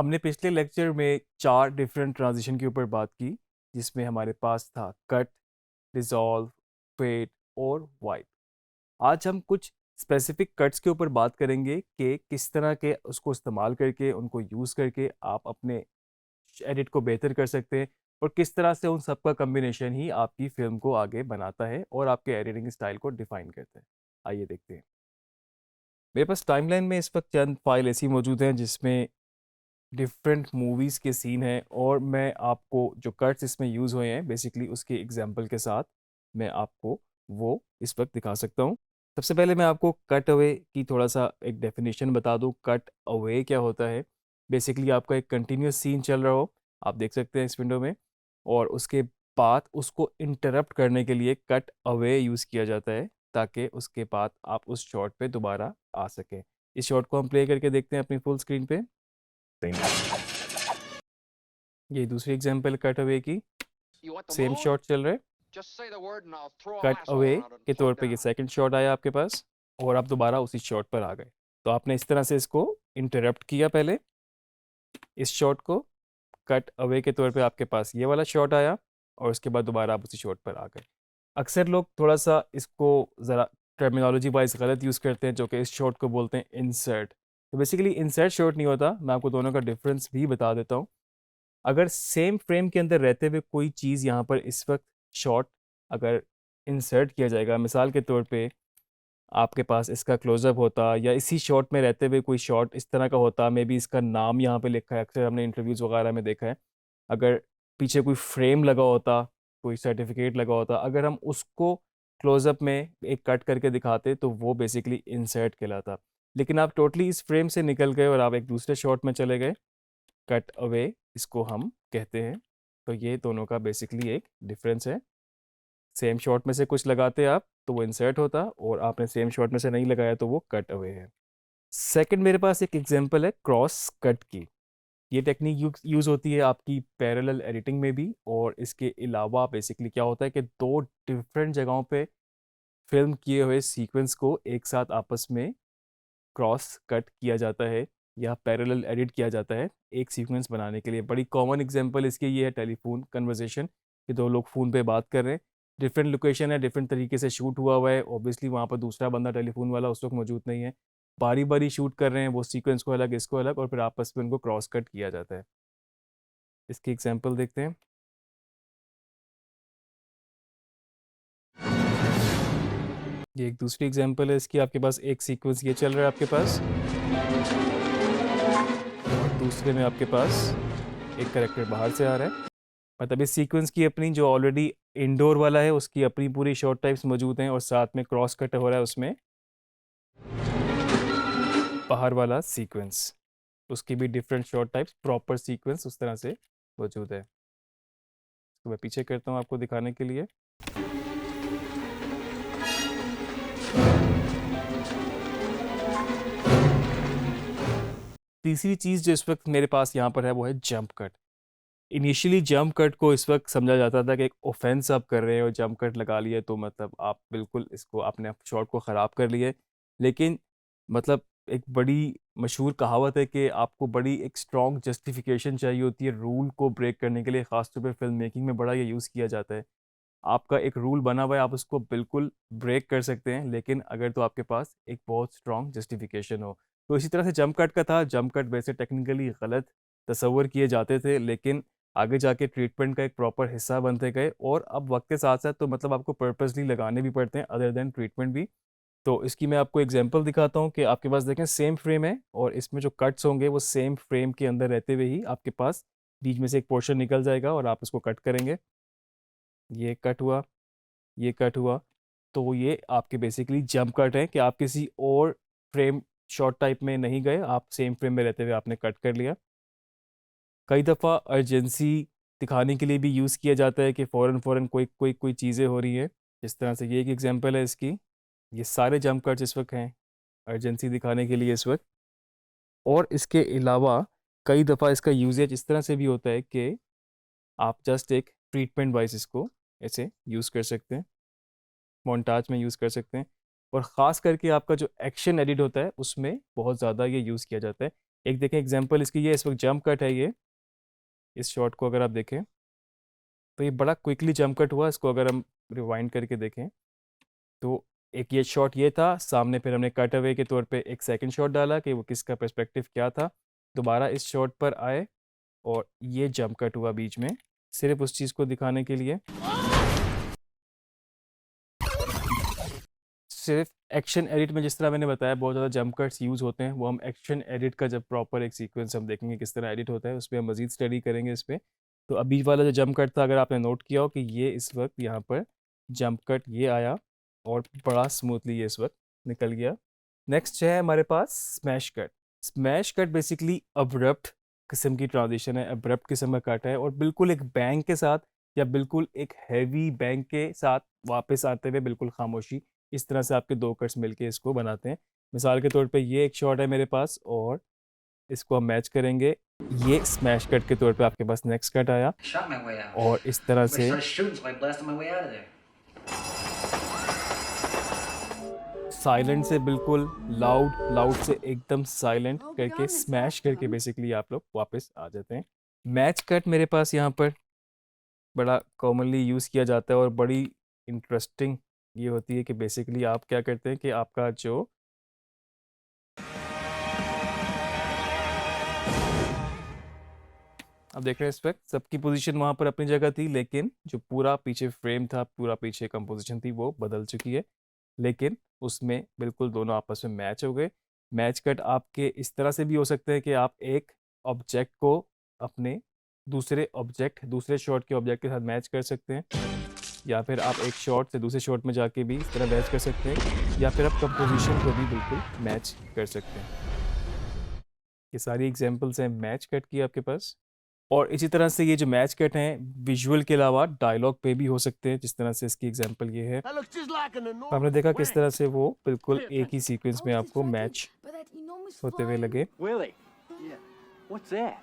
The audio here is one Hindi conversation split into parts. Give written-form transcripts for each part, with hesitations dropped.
हमने पिछले लेक्चर में 4 डिफरेंट ट्रांजिशन के ऊपर बात की, जिसमें हमारे पास था कट, डिसॉल्व, फेड और वाइप। आज हम कुछ स्पेसिफिक कट्स के ऊपर बात करेंगे कि किस तरह के उसको इस्तेमाल करके, उनको यूज़ करके आप अपने एडिट को बेहतर कर सकते हैं और किस तरह से उन सब का कॉम्बिनेशन ही आपकी फ़िल्म को आगे बनाता है और आपके एडिटिंग स्टाइल को डिफ़ाइन करता है। आइए देखते हैं। मेरे पास टाइमलाइन में इस वक्त चंद फाइल ऐसी मौजूद हैं जिसमें डिफरेंट मूवीज़ के सीन हैं और मैं आपको जो कट्स इसमें यूज़ हुए हैं बेसिकली उसके एग्जांपल के साथ मैं आपको वो इस वक्त दिखा सकता हूँ। सबसे पहले मैं आपको कट अवे की थोड़ा सा एक डेफिनेशन बता दूँ। कट अवे क्या होता है? बेसिकली आपका एक कंटिन्यूस सीन चल रहा हो, आप देख सकते हैं इस विंडो में, और उसके बाद उसको इंटरप्ट करने के लिए कट अवे यूज़ किया जाता है ताकि उसके बाद आप उस शॉट पे दोबारा आ सकें। इस शॉट को हम प्ले करके देखते हैं अपनी फुल स्क्रीन पे। ये दूसरी एग्जांपल कट अवे की, You want the same moon? Shot चल रहा है। Just say the word and I'll throw a cut lasso away around it and के तौर plug पे ये down. सेकंड शॉट आया आपके पास और आप दोबारा उसी शॉट पर आ गए। तो आपने इस तरह से इसको इंटरप्ट किया पहले इस शॉट को। कट अवे के तौर पे आपके पास ये वाला शॉट आया और उसके बाद दोबारा आप उसी शॉट पर आ गए। अक्सर लोग थोड़ा सा इसको ज़रा टर्मिनोलॉजी वाइज गलत यूज़ करते हैं, जो कि इस शॉट को बोलते हैं इंसर्ट। तो बेसिकली इंसर्ट शॉट नहीं होता, मैं आपको दोनों का डिफरेंस भी बता देता हूँ। अगर सेम फ्रेम के अंदर रहते हुए कोई चीज़ यहाँ पर इस वक्त शॉट अगर इंसर्ट किया जाएगा, मिसाल के तौर पे आपके पास इसका क्लोज़अप होता या इसी शॉट में रहते हुए कोई शॉट इस तरह का होता, मे बी इसका नाम यहाँ पे लिखा है, अक्सर हमने इंटरव्यूज़ वगैरह में देखा है। अगर पीछे कोई फ्रेम लगा होता, कोई सर्टिफिकेट लगा होता, अगर हम उसको क्लोज़अप में एक कट करके दिखाते तो वो बेसिकली इंसर्ट कहलाता। लेकिन आप टोटली इस फ्रेम से निकल गए और आप एक दूसरे शॉट में चले गए, कट अवे इसको हम कहते हैं। तो ये दोनों का बेसिकली एक डिफरेंस है। सेम शॉट में से कुछ लगाते आप तो वो इंसर्ट होता और आपने सेम शॉट में से नहीं लगाया तो वो कट अवे है। सेकंड मेरे पास एक एग्जांपल है क्रॉस कट की। ये टेक्निक यूज़ होती है आपकी पैरेलल एडिटिंग में भी, और इसके अलावा बेसिकली क्या होता है कि दो डिफरेंट जगहों पे फिल्म किए हुए सीक्वेंस को एक साथ आपस में क्रॉस कट किया जाता है या पैरेलल एडिट किया जाता है एक सीक्वेंस बनाने के लिए। बड़ी कॉमन एग्जांपल इसके ये है टेलीफोन कन्वर्सेशन, कि दो लोग फ़ोन पे बात कर रहे हैं, डिफरेंट लोकेशन है, डिफरेंट तरीके से शूट हुआ है, ऑब्वियसली वहाँ पर दूसरा बंदा टेलीफोन वाला उस वक्त मौजूद नहीं है, बारी बारी शूट कर रहे हैं, वो सीक्वेंस को अलग इसको अलग, और फिर आपस में उनको क्रॉस कट किया जाता है। इसकी एग्जांपल देखते हैं। ये एक दूसरी एग्जांपल है इसकी। आपके पास एक सीक्वेंस ये चल रहा है आपके पास, और दूसरे में आपके पास एक कैरेक्टर बाहर से आ रहा है। मतलब इस सीक्वेंस की अपनी जो ऑलरेडी इंडोर वाला है उसकी अपनी पूरी शॉट टाइप्स मौजूद हैं, और साथ में क्रॉस कट हो रहा है उसमें बाहर वाला सीक्वेंस, उसकी भी different shot types proper sequence उस तरह से मौजूद है। तो मैं पीछे करता हूँ आपको दिखाने के लिए। तीसरी चीज़ जो इस वक्त मेरे पास यहाँ पर है वो है jump cut. Initially jump cut को इस वक्त समझा जाता था कि एक ऑफेंस आप कर रहे हैं और जंप कट लगा लिए तो मतलब आप बिल्कुल इसको अपने शॉट को ख़राब कर लिए। लेकिन मतलब एक बड़ी मशहूर कहावत है कि आपको बड़ी एक स्ट्रॉन्ग जस्टिफिकेशन चाहिए होती है रूल को ब्रेक करने के लिए। ख़ासतौर पे फिल्म मेकिंग में बड़ा ये यूज़ किया जाता है। आपका एक रूल बना हुआ है, आप उसको बिल्कुल ब्रेक कर सकते हैं, लेकिन अगर तो आपके पास एक बहुत स्ट्रॉन्ग जस्टिफिकेशन हो। तो इसी तरह से जंप कट का था। जंप कट वैसे टेक्निकली गलत तस्वर किए जाते थे, लेकिन आगे जाके ट्रीटमेंट का एक प्रॉपर हिस्सा बनते गए, और अब वक्त के साथ साथ तो मतलब आपको पर्पसली लगाने भी पड़ते हैं अदर देन ट्रीटमेंट भी। तो इसकी मैं आपको एग्जांपल दिखाता हूँ कि आपके पास देखें सेम फ्रेम है और इसमें जो कट्स होंगे वो सेम फ्रेम के अंदर रहते हुए ही आपके पास बीच में से एक पोर्शन निकल जाएगा और आप उसको कट करेंगे। ये कट हुआ, ये कट हुआ, तो ये आपके बेसिकली जंप कट है कि आप किसी और फ्रेम शॉट टाइप में नहीं गए, आप सेम फ्रेम में रहते हुए आपने कट कर लिया। कई दफ़ा अर्जेंसी दिखाने के लिए भी यूज़ किया जाता है कि फ़ौरन फ़ौरन कोई चीज़ें हो रही हैं। इस तरह से ये एक एग्जांपल है इसकी। ये सारे जंप कट्स इस वक्त हैं अर्जेंसी दिखाने के लिए इस वक्त। और इसके अलावा कई दफ़ा इसका यूजेज इस तरह से भी होता है कि आप जस्ट एक ट्रीटमेंट वाइज इसको ऐसे यूज़ कर सकते हैं, मोन्टाज में यूज़ कर सकते हैं। और ख़ास करके आपका जो एक्शन एडिट होता है उसमें बहुत ज़्यादा ये यूज़ किया जाता है। एक देखें एग्जांपल इसकी, ये इस वक्त जंप कट है ये, इस शॉट को अगर आप देखें तो ये बड़ा क्विकली जंप कट हुआ। इसको अगर हम रिवाइंड करके देखें तो एक ये शॉट ये था सामने, फिर हमने कट अवे के तौर पे एक सेकंड शॉट डाला कि वो किसका पर्सपेक्टिव क्या था, दोबारा इस शॉट पर आए और ये जंप कट हुआ बीच में, सिर्फ उस चीज़ को दिखाने के लिए। सिर्फ एक्शन एडिट में जिस तरह मैंने बताया बहुत ज़्यादा जंप कट्स यूज़ होते हैं, वो हम एक्शन एडिट का जब प्रॉपर एक सीक्वेंस हम देखेंगे किस तरह एडिट होता है, उस पर हम मज़ीद स्टडी करेंगे इस पर। तो अभी वाला जो जंप कट था अगर आपने नोट किया हो कि ये इस वक्त यहाँ पर जंप कट ये आया और बड़ा स्मूथली ये इस वक्त निकल गया। नेक्स्ट है हमारे पास smash cut. Smash cut basically abrupt किस्म की ट्रांजिशन है, अब्रप्ट किस्म का कट है और बिल्कुल एक बैंग के साथ या बिल्कुल एक हैवी बैंग के साथ वापस आते हुए बिल्कुल खामोशी, इस तरह से आपके दो कट्स मिलके इसको बनाते हैं। मिसाल के तौर पे ये एक शॉट है मेरे पास और इसको हम मैच करेंगे, ये स्मैश कट के तौर पे आपके पास नेक्स्ट कट आया Shot my way out. और इस तरह I से started shooting, so I blasted my way out of there. Silent से बिल्कुल लाउड से एकदम साइलेंट Oh, करके goodness, स्मैश that's करके fun. बेसिकली आप लोग वापस आ जाते हैं। मैच कट मेरे पास यहाँ पर बड़ा कॉमनली यूज़ किया जाता है और बड़ी इंटरेस्टिंग ये होती है कि बेसिकली आप क्या करते हैं कि आपका जो अब देख रहे हैं इस वक्त सबकी पोजीशन वहाँ पर अपनी जगह थी, लेकिन जो पूरा पीछे फ्रेम था, पूरा पीछे कंपोजिशन थी वो बदल चुकी है, लेकिन उसमें बिल्कुल दोनों आपस में मैच हो गए। मैच कट आपके इस तरह से भी हो सकते हैं कि आप एक ऑब्जेक्ट को अपने दूसरे शॉट के ऑब्जेक्ट के साथ मैच कर सकते हैं, या फिर आप एक शॉट से दूसरे शॉट में जाके भी इस तरह मैच कर सकते हैं, या फिर आप कंपोजिशन को भी बिल्कुल मैच कर सकते हैं। ये सारी एग्जांपल्स हैं मैच कट की आपके पास। और इसी तरह से ये जो मैच कट हैं विजुअल के अलावा डायलॉग पे भी हो सकते हैं, जिस तरह से इसकी एग्जांपल ये है। That looks just like an तो enormous हमने देखा किस wang. तरह से वो बिल्कुल Pay एक ही सीक्वेंस में I was आपको distracted match by that enormous होते हुए flying- लगे। Willie. Yeah. What's that?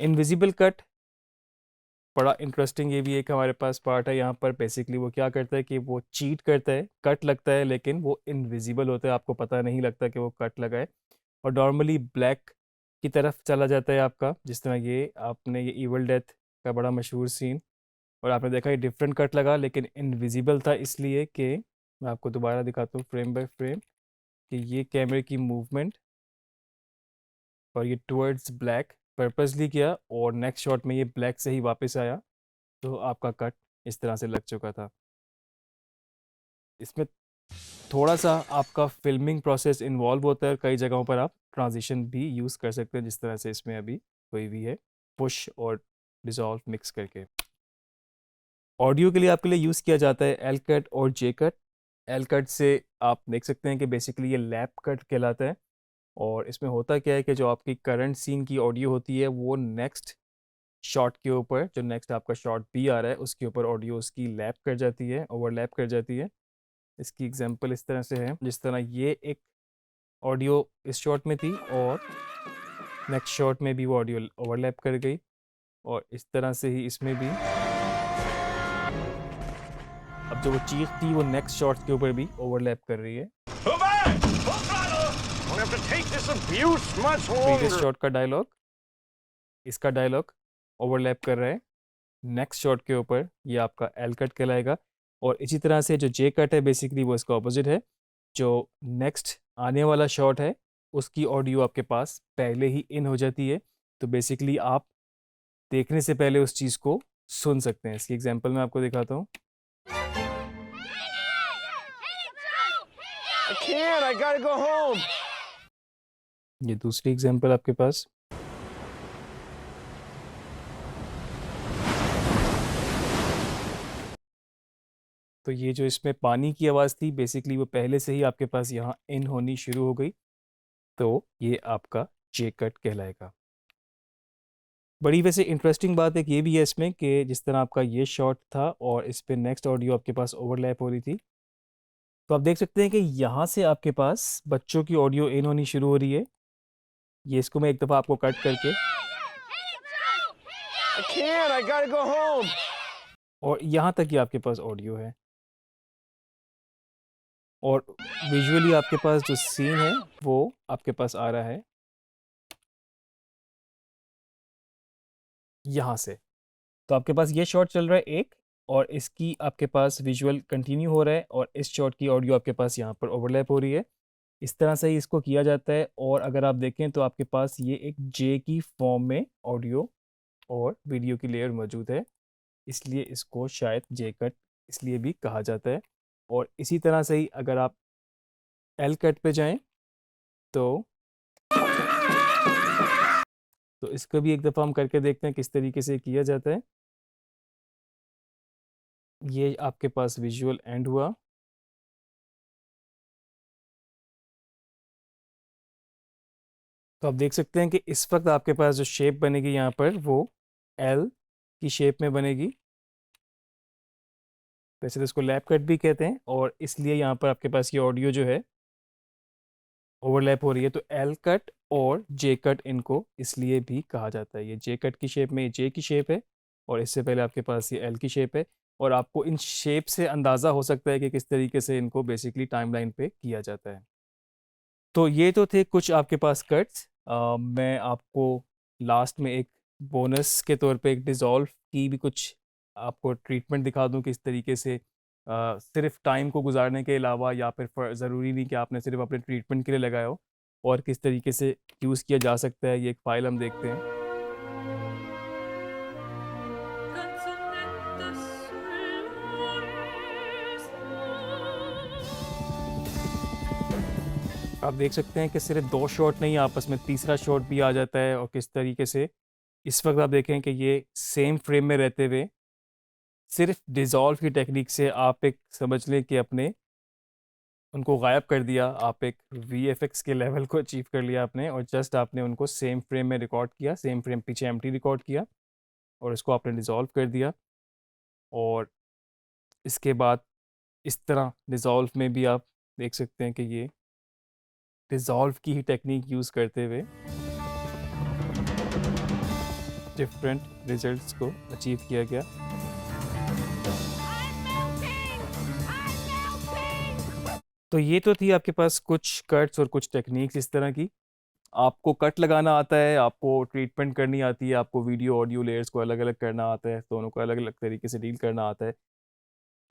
Invisible cut बड़ा इंटरेस्टिंग, ये भी एक हमारे पास पार्ट है। यहाँ पर बेसिकली वो क्या करता है कि वो चीट करता है, कट लगता है लेकिन वो इनविजिबल होता है, आपको पता नहीं लगता कि वो कट लगा है और नॉर्मली ब्लैक की तरफ चला जाता है आपका, जिस तरह ये आपने ये इवल डेथ का बड़ा मशहूर सीन, और आपने देखा ये डिफरेंट कट लगा लेकिन इनविजिबल था, इसलिए कि मैं आपको दोबारा दिखाता हूँ फ्रेम बाय फ्रेम कि ये कैमरे की मूवमेंट और ये टुवर्ड्स ब्लैक पर्पसली किया और नेक्स्ट शॉट में ये ब्लैक से ही वापस आया, तो आपका कट इस तरह से लग चुका था। इसमें थोड़ा सा आपका फिल्मिंग प्रोसेस इन्वॉल्व होता है, कई जगहों पर आप ट्रांजिशन भी यूज़ कर सकते हैं, जिस तरह से इसमें अभी कोई भी है, पुश और डिसॉल्व मिक्स करके। ऑडियो के लिए आपके लिए यूज़ किया जाता है एल कट और जे कट। एल कट से आप देख सकते हैं कि बेसिकली ये लैप कट कहलाता है और इसमें होता क्या है कि जो आपकी करंट सीन की ऑडियो होती है वो नेक्स्ट शॉट के ऊपर, जो नेक्स्ट आपका शॉट भी आ रहा है उसके ऊपर ऑडियो उसकी लैप कर जाती है, ओवरलैप कर जाती है। इसकी एग्जांपल इस तरह से है, जिस तरह ये एक ऑडियो इस शॉट में थी और नेक्स्ट शॉट में भी वो ऑडियो ओवरलैप कर गई और इस तरह से ही इसमें भी अब जो वो चीख थी वो नेक्स्ट शॉट के ऊपर भी ओवरलैप कर रही है। Move back! Full throttle! Don't have to take this abuse much previous longer. Shot का डायलॉग इसका डायलॉग ओवरलैप कर रहा है नेक्स्ट शॉट के ऊपर, ये आपका एल कट कहलाएगा। और इसी तरह से जो जे कट है बेसिकली वो इसका ऑपोजिट है, जो नेक्स्ट आने वाला शॉट है उसकी ऑडियो आपके पास पहले ही इन हो जाती है, तो बेसिकली आप देखने से पहले उस चीज़ को सुन सकते हैं। इसकी एग्जांपल मैं आपको दिखाता हूँ। I can't. I gotta go home. ये दूसरी एग्जांपल आपके पास। तो ये जो इसमें पानी की आवाज़ थी बेसिकली वो पहले से ही आपके पास यहाँ इन होनी शुरू हो गई, तो ये आपका जे कट कहलाएगा। बड़ी वैसे इंटरेस्टिंग बात एक ये भी है इसमें कि जिस तरह आपका ये शॉट था और इस पे नेक्स्ट ऑडियो आपके पास ओवरलैप हो रही थी, तो आप देख सकते हैं कि यहाँ से आपके पास बच्चों की ऑडियो इन होनी शुरू हो रही है। ये इसको मैं एक दफ़ा आपको कट करके I can't. I gotta go home. और यहाँ तक ही आपके पास ऑडियो है। और विजुअली आपके पास जो सीन है वो आपके पास आ रहा है यहाँ से। तो आपके पास ये शॉट चल रहा है एक, और इसकी आपके पास विजुअल कंटिन्यू हो रहा है, और इस शॉट की ऑडियो आपके पास यहाँ पर ओवरलैप हो रही है। इस तरह से ही इसको किया जाता है। और अगर आप देखें तो आपके पास ये एक जे की फॉर्म में ऑडियो और वीडियो की लेयर मौजूद है, इसलिए इसको शायद जे कट इसलिए भी कहा जाता है। और इसी तरह से ही अगर आप एल कट पे जाएं तो इसको भी एक दफ़ा हम करके देखते हैं किस तरीके से किया जाता है। ये आपके पास विजुअल एंड हुआ। तो आप देख सकते हैं कि इस वक्त आपके पास जो शेप बनेगी यहाँ पर वो एल की शेप में बनेगी। वैसे तो इसको लैप कट भी कहते हैं, और इसलिए यहाँ पर आपके पास ये ऑडियो जो है ओवरलैप हो रही है। तो एल कट और जे कट इनको इसलिए भी कहा जाता है। ये जे कट की शेप में, ये जे की शेप है, और इससे पहले आपके पास ये एल की शेप है। और आपको इन शेप से अंदाज़ा हो सकता है कि किस तरीके से इनको बेसिकली टाइमलाइन पे किया जाता है। तो ये तो थे कुछ आपके पास कट्स। मैं आपको लास्ट में एक बोनस के तौर पे एक डिज़ोल्व की भी कुछ आपको ट्रीटमेंट दिखा दूं, किस तरीके से सिर्फ टाइम को गुजारने के अलावा, या फिर ज़रूरी नहीं कि आपने सिर्फ अपने ट्रीटमेंट के लिए लगाया हो, और किस तरीके से यूज़ किया जा सकता है। ये एक फ़ाइल हम देखते हैं। आप देख सकते हैं कि सिर्फ 2 शॉट नहीं, आपस में तीसरा शॉट भी आ जाता है। और किस तरीके से इस वक्त आप देखें कि ये सेम फ्रेम में रहते हुए सिर्फ डिज़ोल्व की टेक्निक से आप एक समझ लें कि अपने उनको गायब कर दिया। आप एक VFX के लेवल को अचीव कर लिया आपने, और जस्ट आपने उनको सेम फ्रेम में रिकॉर्ड किया, सेम फ्रेम पीछे एम्प्टी रिकॉर्ड किया, और इसको आपने डिज़ोल्व कर दिया। और इसके बाद इस तरह डिज़ोल्व में भी आप देख सकते हैं कि ये डिज़ोल्व की ही टेक्निक यूज़ करते हुए डिफरेंट रिजल्ट्स को अचीव किया गया। तो ये तो थी आपके पास कुछ कट्स और कुछ टेक्निक्स इस तरह की। आपको कट लगाना आता है, आपको ट्रीटमेंट करनी आती है, आपको वीडियो ऑडियो लेयर्स को अलग अलग करना आता है, दोनों को अलग अलग तरीके से डील करना आता है।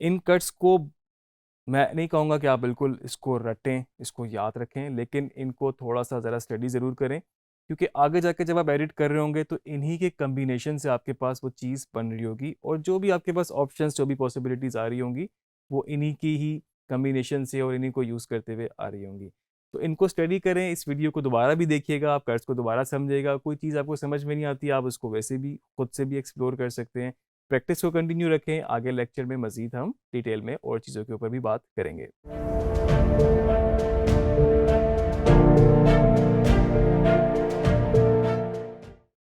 इन कट्स को मैं नहीं कहूँगा कि आप बिल्कुल इसको रटें, इसको याद रखें, लेकिन इनको थोड़ा सा ज़रा स्टडी ज़रूर करें, क्योंकि आगे जाके जब आप एडिट कर रहे होंगे तो इन्हीं के कम्बिनेशन से आपके पास वो चीज़ बन रही होगी, और जो भी आपके पास ऑप्शंस, जो भी पॉसिबिलिटीज़ आ रही होंगी, वो इन्हीं की ही कम्बिनेशन से और इन्हीं को यूज़ करते हुए आ रही होंगी। तो इनको स्टडी करें, इस वीडियो को दोबारा भी देखिएगा, आप कट्स को दोबारा समझिएगा। कोई चीज़ आपको समझ में नहीं आती, आप उसको वैसे भी खुद से भी एक्सप्लोर कर सकते हैं। प्रैक्टिस को कंटिन्यू रखें। आगे लेक्चर में मज़ीद हम डिटेल में और चीज़ों के ऊपर भी बात करेंगे।